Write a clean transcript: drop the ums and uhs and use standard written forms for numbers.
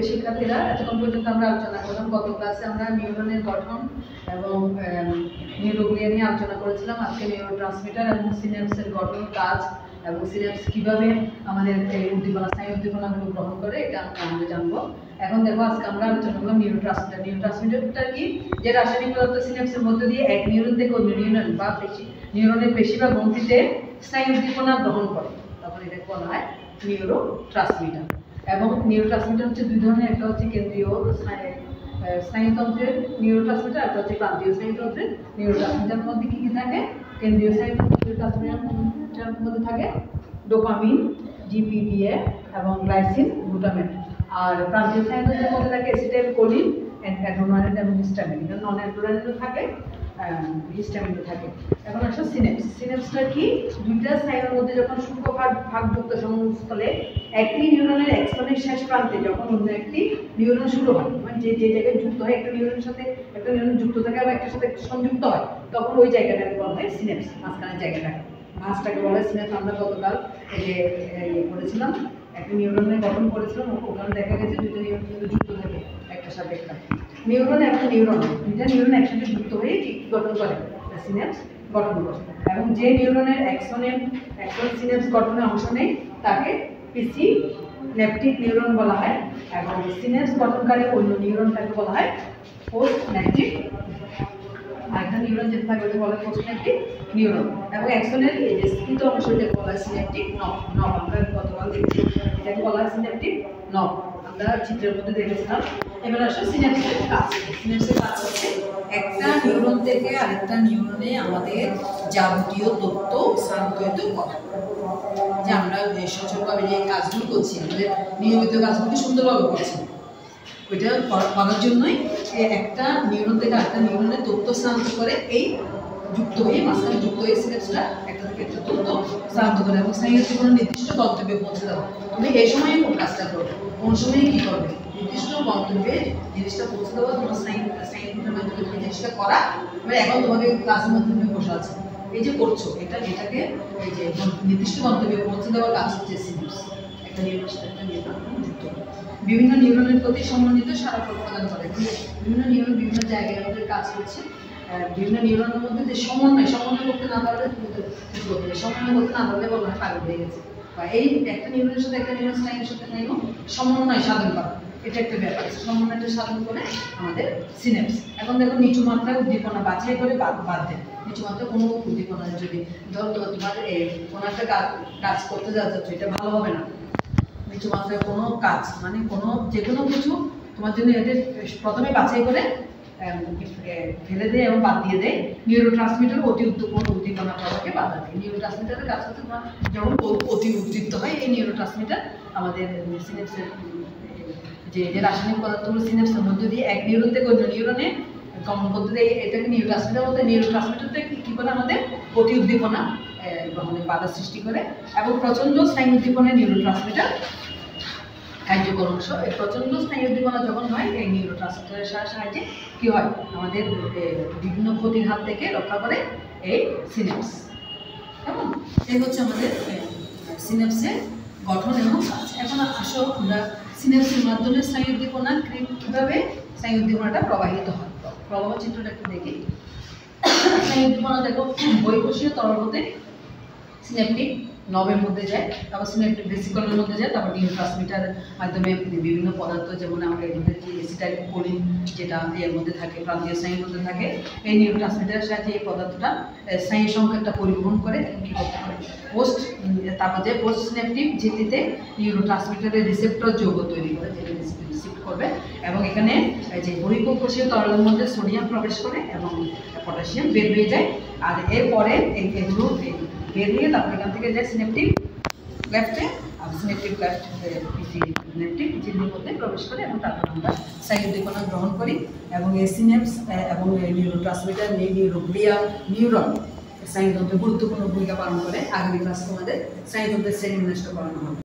শিক্ষার্থীরা এতক্ষণ পর্যন্ত আমরা আলোচনা করলাম। গত ক্লাসে আমরা নিউরনের গঠন এবং নিউরোগ্লিয়া নিয়ে আলোচনা করেছিলাম। আজকে নিউরোট্রান্সমিটার এবং সিনাপসের গঠন, কাজ এবং সিনাপস কিভাবে আমাদের উদ্দীপনা, স্নায়ু উদ্দীপনাগুলো গ্রহণ করে এটা আমরা জানবো। এখন দেখো, আজকে আমরা আলোচনা করলাম নিউরোট্রান্সমিটার। নিউরোট্রান্সমিটারটা কি? যে রাসায়নিক পদার্থ সিনাপসের মধ্যে দিয়ে এক নিউরন থেকে অন্য নিউরন বা নিউরনের পেশি বা গ্রন্থিতে স্নায়ু উদ্দীপনা গ্রহণ করে, তখন এটাকে বলা হয় নিউরোট্রান্সমিটার। এবং নিউরোট্রান্সমিটার হচ্ছে দুই ধরনের, একটা হচ্ছে কেন্দ্রীয় স্নায়ুতন্ত্রের নিউরোট্রান্সমিটার, একটা হচ্ছে প্রান্তীয় স্নায়ুতন্ত্রের নিউরোট্রান্সমিটারের মধ্যে কি কি থাকে? কেন্দ্রীয় স্নায়ুতন্ত্রের নিউরোট্রান্সমিটারের মধ্যে থাকে ডোপামিন, জিপিডিএ এবং গ্লাইসিন, গ্লুটামেট। আর প্রান্তীয় স্নায়ুতন্ত্রের মধ্যে থাকে অ্যাসিটাইল কোলিন, অ্যাড্রেনালিন এবং হিস্টামিন। নন অ্যাড্রেনালিনও থাকে, হিস্টামিনও থাকে। এখন আসলে সিনাপস। সিনাপসটা কি? দুইটা স্নায়ুর মধ্যে যখন সূক্ষ্ম ভাগযুক্ত সংযোগস্থলে একটি নিউরনের এক্সনের শেষ প্রান্তে যখন অন্য একটি নিউরন শুরু হয়, মানে যে জায়গায় যুক্ত হয়, একটা নিউরনের সাথে একটা নিউরন যুক্ত থাকে এবং একটার সাথে সংযুক্ত হয়, তখন ওই জায়গাটাকে বলা হয় সিনাপস। মাঝখানের জায়গাটাকে, ভাঁজটাকে বলা হয় সিনাপস। আমরা গতকাল করেছিলাম, একটা নিউরনের গঠন করেছিলাম, ওখানে দেখা গেছে দুটো নিউরন কিন্তু যুক্ত থাকে একটার সাথে একটা। নিউরন এবং নিউরন, দুইটা নিউরন একসাথে যুক্ত হয়ে কি গঠন করে? সিনাপস গঠন করে। এবং যে নিউরনের এক্সন সিনাপস গঠনে অংশ নেয় তাকে প্রিসিন্যাপটিক নিউরন বলা হয়, এবং সিনাপস গঠনকারী অন্য নিউরনটাকে বলা হয় পোস্টন্যাপটিক। আরেকটা নিউরন যেটা থাকে ওটা বলা হয় পোস্টন্যাপটিক নিউরন। এবং এক্সনের এই যে স্থিত অংশটাকে বলা হয় সিন্যাপটিক নব। আমরা গতকাল দেখছি, এটাকে বলা হয় সিন্যাপটিক নব, আমরা চিত্রের মধ্যে দেখেছিলাম। এবার আসলে সিনাপসের কাজ। সিনাপসের কাজ হচ্ছে একটা নিউরন থেকে আরেকটা নিউরনে আমাদের যাবতীয় তথ্য স্থানান্তরিত করা। যে আমরা সচলভাবে যে কাজগুলো করছি, আমাদের নিয়মিত কাজগুলো সুন্দরভাবে করছি, ওইটা করার জন্যই একটা নিউরন থেকে আরেকটা নিউরনে তথ্য স্থানান্তর করে, এই যুক্ত হয়ে মাঝখানে যুক্ত হয়ে সিনাপসটা একটা থেকে একটা তথ্য স্থানান্তর করে এবং স্নায়ুর কোনো নির্দিষ্ট গন্তব্যে পৌঁছে দেওয়া। তুমি এই সময়ে কোন কাজটা করবে, কোন সময়ে কী করবে, নির্দিষ্ট গন্তব্যে জিনিসটা পৌঁছে দেওয়া, তোমার স্নায়ুর মাধ্যমে তুমি জিনিসটা করা। এবার এখন তোমাকে ক্লাসের মধ্যে তুমি বসে আছো, এই যে করছো এটাকে এই যে নির্দিষ্ট গন্তব্যে পৌঁছে দেওয়ার কাজ হচ্ছে সিনাপস। একটা নিউরনের সাথে একটা নিউরন যুক্ত করে বিভিন্ন নিউরনের প্রতি সমন্বিত সাড়া প্রদান করে। বিভিন্ন নিউরন বিভিন্ন জায়গায় আমাদের কাজ করছে। বিভিন্ন নিউরনের মধ্যে যে সমন্বয় করতে না পারলে সমন্বয় করতে না পারলে বলা হয় পাগল হয়ে গেছে। বা এই একটা নিউরনের সাথে একটা নিউরন স্নায়ুর সাথে স্নায়ু সমন্বয় সাধন করা, এটা একটা ব্যাপার। সমন্বয়টা সাধন করে আমাদের সিনাপস। এখন দেখো, নিচু মাত্রায় উদ্দীপনা বাছাই করে বাদ দেয়। নিচু মাত্রায় কোনো উদ্দীপনা যদি ধরো তোমার কোনো একটা কাজ করতে যাচ্ছ, এটা ভালো হবে না। নিচু মাত্রায় কোনো কাজ মানে যে কোনো কিছু তোমার জন্য এদের প্রথমে বাছাই করে ফেলে দেয় এবং বাদ দিয়ে দেয়। নিউরোট্রান্সমিটার অতি উদ্দীপনা প্রবাহকে বাধা দেয়। নিউরোট্রান্সমিটারের কাজ হচ্ছে তোমার যখন অতি উদ্দীপ্ত হয়, এই নিউরোট্রান্সমিটার আমাদের সিনাপসের যে রাসায়নিক পদার্থগুলো সিনাপসের মধ্যে দিয়ে এক নিউরন থেকে অন্য নিউরনে গমন করতে দেয়, এটাকে নিউরোট্রান্সমিটার বলতে। নিউরোট্রান্সমিটারটা কী করে? আমাদের অতি উদ্দীপনা গ্রহণে বাধা সৃষ্টি করে এবং প্রচণ্ড স্নায়ু উদ্দীপনায় নিউরোট্রান্সমিটার কার্যকর অংশ। এই প্রচণ্ড স্নায়ু উদ্দীপনা যখন হয়, এই নিউরোট্রান্সমিটারের সাহায্যে কী হয়? আমাদের বিভিন্ন ক্ষতির হাত থেকে রক্ষা করে এই সিনাপস। কেমন? এই হচ্ছে আমাদের সিনাপসের গঠন এবং কাজ। এখন আসো আমরা সিনাপসের মাধ্যমে স্নায়ু উদ্দীপনা কীভাবে স্নায়ু উদ্দীপনাটা প্রবাহিত হয়, প্রবাহ চিত্রটা একটু দেখি। স্নায়ু উদ্দীপনা দেখো, বহিঃকোষীয় তরল হতে সিন্যাপটিক নবের মধ্যে যায়, তারপর সিন্যাপটিক ভেসিকলের মধ্যে যায়, তারপর নিউরোট্রান্সমিটারের মাধ্যমে বিভিন্ন পদার্থ, যেমন আমরা এর মধ্যে যে অ্যাসিটাইল কোলিন যেটা এর মধ্যে থাকে, প্রান্তীয় স্নায়ুর মধ্যে থাকে, এই নিউরোট্রান্সমিটারের সাহায্যে এই পদার্থটা স্নায়ু সংকেতটা পরিবহন করে কী করতে পারে তারপর যে পোস্ট সিন্যাপটিক ঝিল্লিতে নিউরোট্রান্সমিটারের রিসেপ্টর যৌগ তৈরি করে, যেটা রিসিপ্ট করবে এবং এখানে যে বহিঃকোষীয় তরলের মধ্যে সোডিয়াম প্রবেশ করে এবং পটাশিয়াম বের হয়ে যায়। আর এরপরে এগুলো বের হয়ে তারপর এখান থেকে যায় সিন্যাপটিক লেফটে, আর সিন্যাপটিক লেফট সিন্যাপটিক ঝিল্লির মধ্যে প্রবেশ করে এবং তারপর আমরা স্নায়ু উদ্দীপনা গ্রহণ করি। এবং এই সিনাপস এবং নিউরোট্রান্সমিটার নিউরোগ্লিয়া নিউরন স্নায়ুতন্ত্রে গুরুত্বপূর্ণ ভূমিকা পালন করে। আগামী ক্লাসে তোমাদের স্নায়ুতন্ত্রের শ্রেণী বিন্যাসটা করানো হবে।